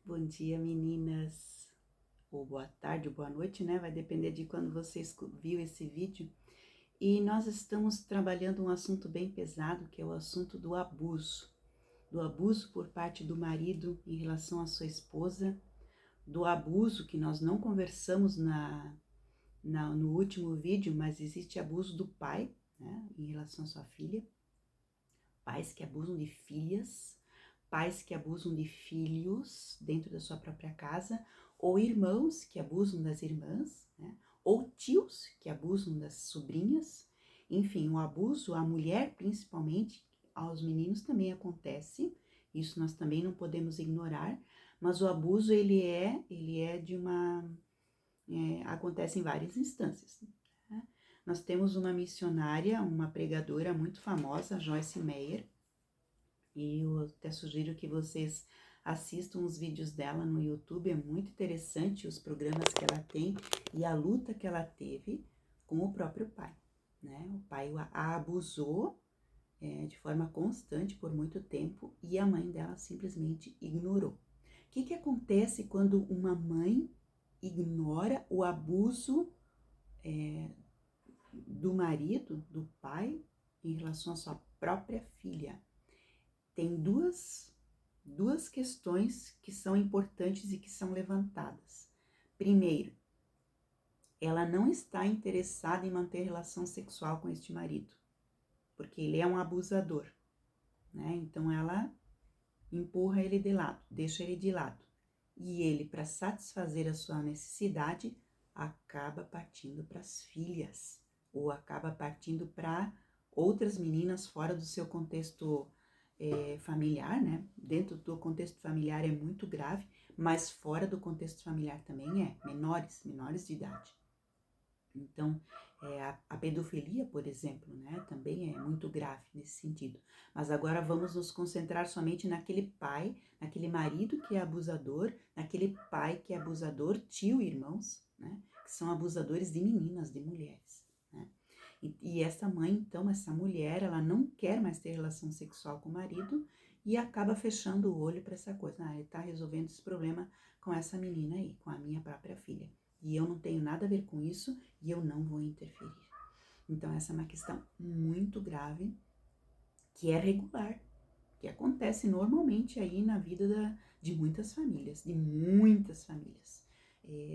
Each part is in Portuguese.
Bom dia, meninas. Ou boa tarde ou boa noite, né? Vai depender de quando você viu esse vídeo. E nós estamos trabalhando um assunto bem pesado, que é o assunto do abuso. Do abuso por parte do marido em relação à sua esposa, do abuso que nós não conversamos no último vídeo, mas existe abuso do pai, né, em relação à sua filha, pais que abusam de filhas, pais que abusam de filhos dentro da sua própria casa, ou irmãos que abusam das irmãs, né? Ou tios que abusam das sobrinhas. Enfim, o abuso à mulher, principalmente, aos meninos também acontece. Isso nós também não podemos ignorar. Mas o abuso acontece em várias instâncias. Né? Nós temos uma missionária, uma pregadora muito famosa, Joyce Meyer, e eu até sugiro que vocês assistam os vídeos dela no YouTube, é muito interessante os programas que ela tem e a luta que ela teve com o próprio pai, né? O pai a abusou de forma constante por muito tempo e a mãe dela simplesmente ignorou. O que acontece quando uma mãe ignora o abuso do marido, do pai, em relação à sua própria filha? Tem duas questões que são importantes e que são levantadas. Primeiro, ela não está interessada em manter relação sexual com este marido, porque ele é um abusador, né? Então ela empurra ele de lado, deixa ele de lado. E ele, para satisfazer a sua necessidade, acaba partindo para as filhas, ou acaba partindo para outras meninas fora do seu contexto familiar, né? Dentro do contexto familiar é muito grave, mas fora do contexto familiar também menores de idade. Então, a pedofilia, por exemplo, né, também é muito grave nesse sentido. Mas agora vamos nos concentrar somente naquele pai, naquele marido que é abusador, naquele pai que é abusador, tio e irmãos, né, que são abusadores de meninas, de mulheres, né. E essa mãe, então, essa mulher, ela não quer mais ter relação sexual com o marido e acaba fechando o olho para essa coisa. Ah, ele tá resolvendo esse problema com essa menina aí, com a minha própria filha. E eu não tenho nada a ver com isso e eu não vou interferir. Então, essa é uma questão muito grave, que é regular, que acontece normalmente aí na vida de muitas famílias,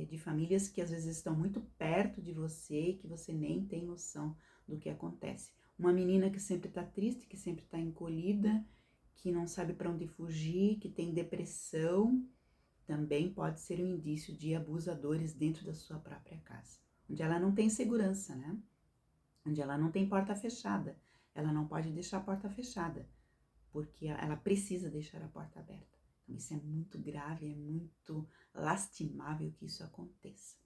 de famílias que às vezes estão muito perto de você e que você nem tem noção do que acontece. Uma menina que sempre tá triste, que sempre tá encolhida, que não sabe para onde fugir, que tem depressão, também pode ser um indício de abusadores dentro da sua própria casa, onde ela não tem segurança, né? Onde ela não tem porta fechada. Ela não pode deixar a porta fechada, porque ela precisa deixar a porta aberta. Então, isso é muito grave, é muito lastimável que isso aconteça.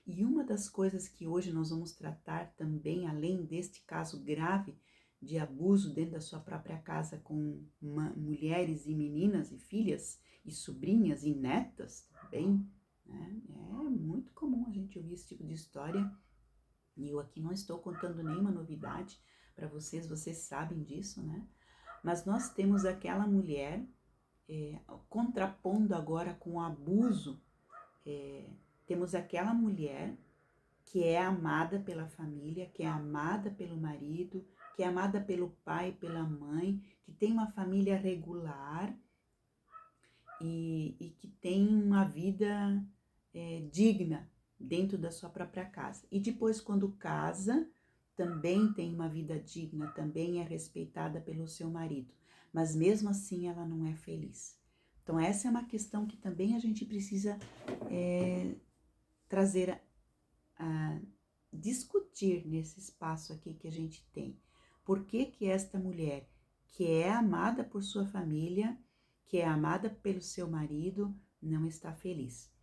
E uma das coisas que hoje nós vamos tratar também, além deste caso grave de abuso dentro da sua própria casa com mulheres e meninas e filhas e sobrinhas e netas também, né? É muito comum a gente ouvir esse tipo de história e eu aqui não estou contando nenhuma novidade para vocês, vocês sabem disso, né? Mas nós temos aquela mulher contrapondo agora com o abuso, temos aquela mulher que é amada pela família, que é amada pelo marido, que é amada pelo pai, pela mãe, que tem uma família regular e que tem uma vida digna dentro da sua própria casa. E depois, quando casa, também tem uma vida digna, também é respeitada pelo seu marido, mas mesmo assim ela não é feliz. Então essa é uma questão que também a gente precisa trazer a discutir nesse espaço aqui que a gente tem. Por que que esta mulher, que é amada por sua família, que é amada pelo seu marido, não está feliz?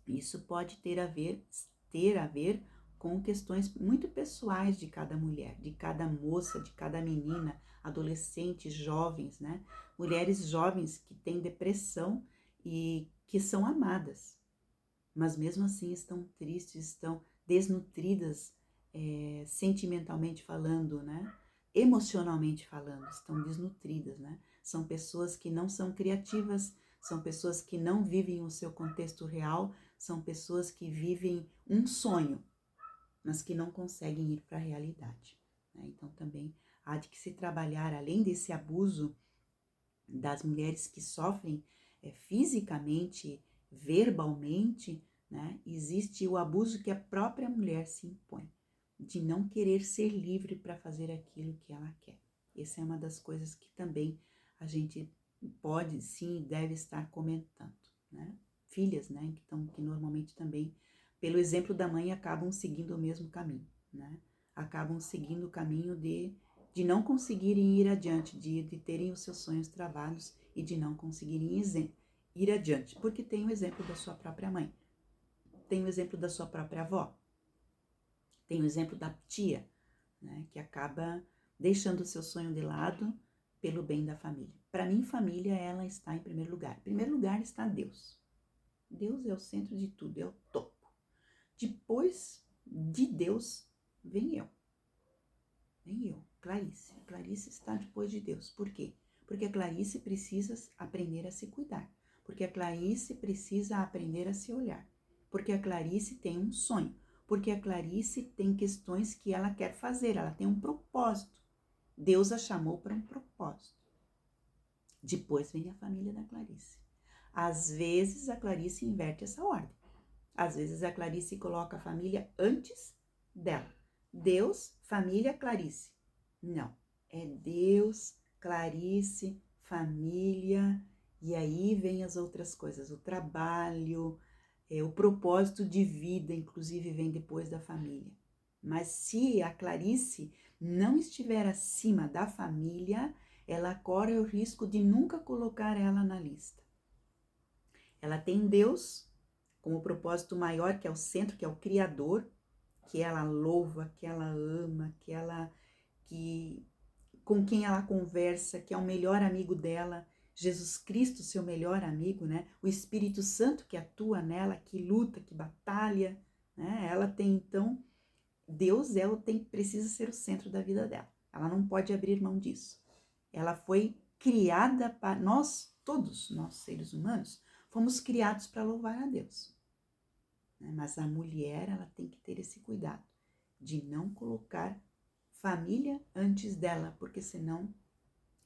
Isso pode ter a ver com questões muito pessoais de cada mulher, de cada moça, de cada menina, adolescentes, jovens, né? Mulheres jovens que têm depressão e que são amadas, mas mesmo assim estão tristes, estão desnutridas, sentimentalmente falando, né? Emocionalmente falando, estão desnutridas, né? São pessoas que não são criativas, são pessoas que não vivem o seu contexto real, são pessoas que vivem um sonho, mas que não conseguem ir para a realidade, né? Então também há de que se trabalhar, além desse abuso das mulheres que sofrem fisicamente, verbalmente, né? Existe o abuso que a própria mulher se impõe, de não querer ser livre para fazer aquilo que ela quer. Essa é uma das coisas que também a gente pode, sim, deve estar comentando, né? Filhas, né, que normalmente também, pelo exemplo da mãe, acabam seguindo o mesmo caminho, né? Acabam seguindo o caminho de não conseguirem ir adiante, de terem os seus sonhos travados e de não conseguirem ir adiante, porque tem o exemplo da sua própria mãe, tem o exemplo da sua própria avó, tem o exemplo da tia, né, que acaba deixando o seu sonho de lado pelo bem da família. Para mim, família, ela está em primeiro lugar. Em primeiro lugar está Deus. Deus é o centro de tudo, é o topo. Depois de Deus, vem eu. Vem eu, Clarice. Clarice está depois de Deus. Por quê? Porque a Clarice precisa aprender a se cuidar. Porque a Clarice precisa aprender a se olhar. Porque a Clarice tem um sonho. Porque a Clarice tem questões que ela quer fazer. Ela tem um propósito. Deus a chamou para um propósito. Depois vem a família da Clarice. Às vezes a Clarice inverte essa ordem. Às vezes a Clarice coloca a família antes dela. Deus, família, Clarice. Não, é Deus, Clarice, família, e aí vem as outras coisas, o trabalho, o propósito de vida, inclusive, vem depois da família. Mas se a Clarice não estiver acima da família, ela corre o risco de nunca colocar ela na lista. Ela tem Deus como propósito maior, que é o centro, que é o Criador, que ela louva, que ela ama, com quem ela conversa, que é o melhor amigo dela, Jesus Cristo, seu melhor amigo, né? O Espírito Santo que atua nela, que luta, que batalha, né? Ela tem, então, Deus precisa ser o centro da vida dela. Ela não pode abrir mão disso. Ela foi criada para todos nós seres humanos, fomos criados para louvar a Deus. Mas a mulher, ela tem que ter esse cuidado de não colocar família antes dela, porque senão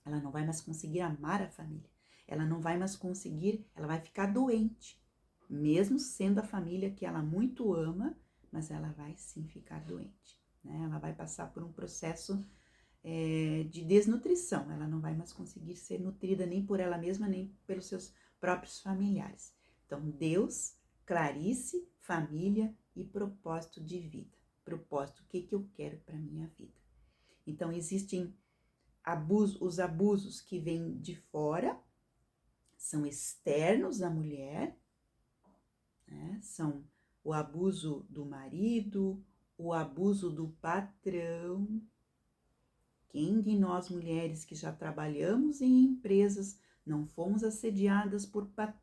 ela não vai mais conseguir amar a família. Ela não vai mais conseguir, ela vai ficar doente, mesmo sendo a família que ela muito ama, mas ela vai sim ficar doente, né? Ela vai passar por um processo de desnutrição, ela não vai mais conseguir ser nutrida nem por ela mesma, nem pelos seus próprios familiares. Então, Deus, Clarice, família e propósito de vida. Propósito, o que eu quero para minha vida. Então, existem os abusos que vêm de fora, são externos à mulher, né? São o abuso do marido, o abuso do patrão. Quem de nós mulheres que já trabalhamos em empresas não fomos assediadas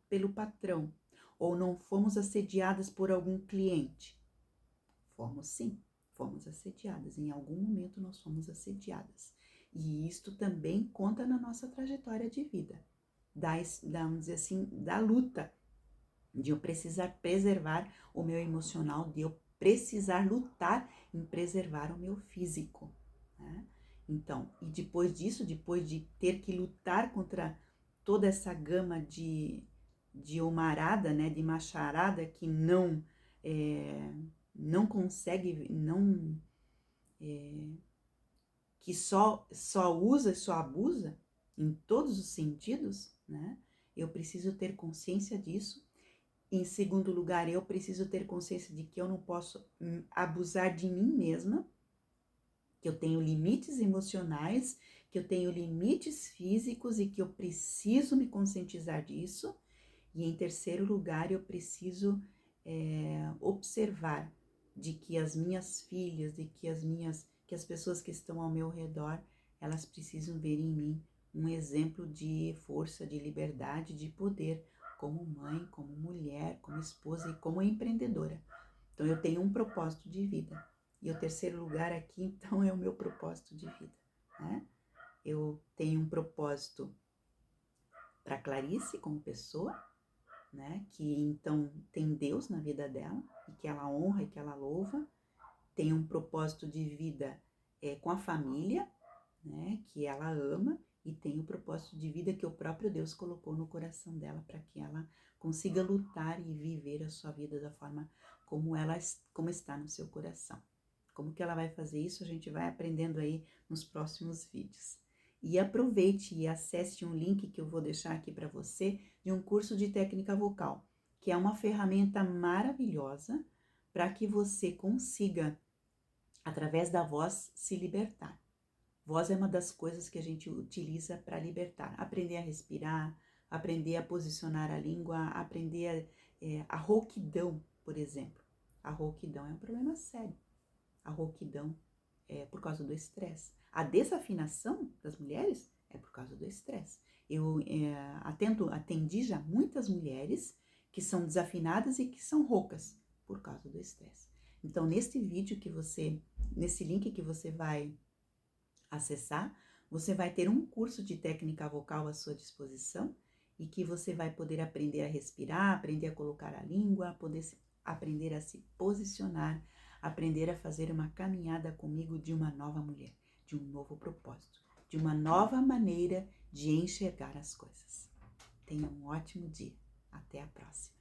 pelo patrão ou não fomos assediadas por algum cliente? Fomos sim, fomos assediadas. Em algum momento nós fomos assediadas. E isto também conta na nossa trajetória de vida. Vamos dizer assim, da luta de eu precisar preservar o meu emocional, de eu precisar lutar em preservar o meu físico, né? Então, e depois disso, depois de ter que lutar contra toda essa gama de homarada, né, de macharada que não consegue, que só usa, só abusa em todos os sentidos, né? Eu preciso ter consciência disso. Em segundo lugar, eu preciso ter consciência de que eu não posso abusar de mim mesma, que eu tenho limites emocionais, que eu tenho limites físicos e que eu preciso me conscientizar disso. E em terceiro lugar, eu preciso observar de que as minhas filhas, de que as pessoas que estão ao meu redor, elas precisam ver em mim um exemplo de força, de liberdade, de poder, como mãe, como mulher, como esposa e como empreendedora. Então, eu tenho um propósito de vida. E o terceiro lugar aqui, então, é o meu propósito de vida, né? Eu tenho um propósito para Clarice como pessoa, né? Que então tem Deus na vida dela e que ela honra e que ela louva, tem um propósito de vida com a família, né? Que ela ama e tem o propósito de vida que o próprio Deus colocou no coração dela para que ela consiga lutar e viver a sua vida da forma como está no seu coração. Como que ela vai fazer isso, a gente vai aprendendo aí nos próximos vídeos. E aproveite e acesse um link que eu vou deixar aqui para você de um curso de técnica vocal, que é uma ferramenta maravilhosa para que você consiga, através da voz, se libertar. Voz é uma das coisas que a gente utiliza para libertar. Aprender a respirar, aprender a posicionar a língua, aprender a rouquidão, por exemplo. A rouquidão é um problema sério. A rouquidão é por causa do estresse. A desafinação das mulheres é por causa do estresse. Eu atendi já muitas mulheres que são desafinadas e que são roucas por causa do estresse. Então, nesse link que você vai acessar, você vai ter um curso de técnica vocal à sua disposição e que você vai poder aprender a respirar, aprender a colocar a língua, aprender a se posicionar, aprender a fazer uma caminhada comigo de uma nova mulher, de um novo propósito, de uma nova maneira de enxergar as coisas. Tenha um ótimo dia. Até a próxima.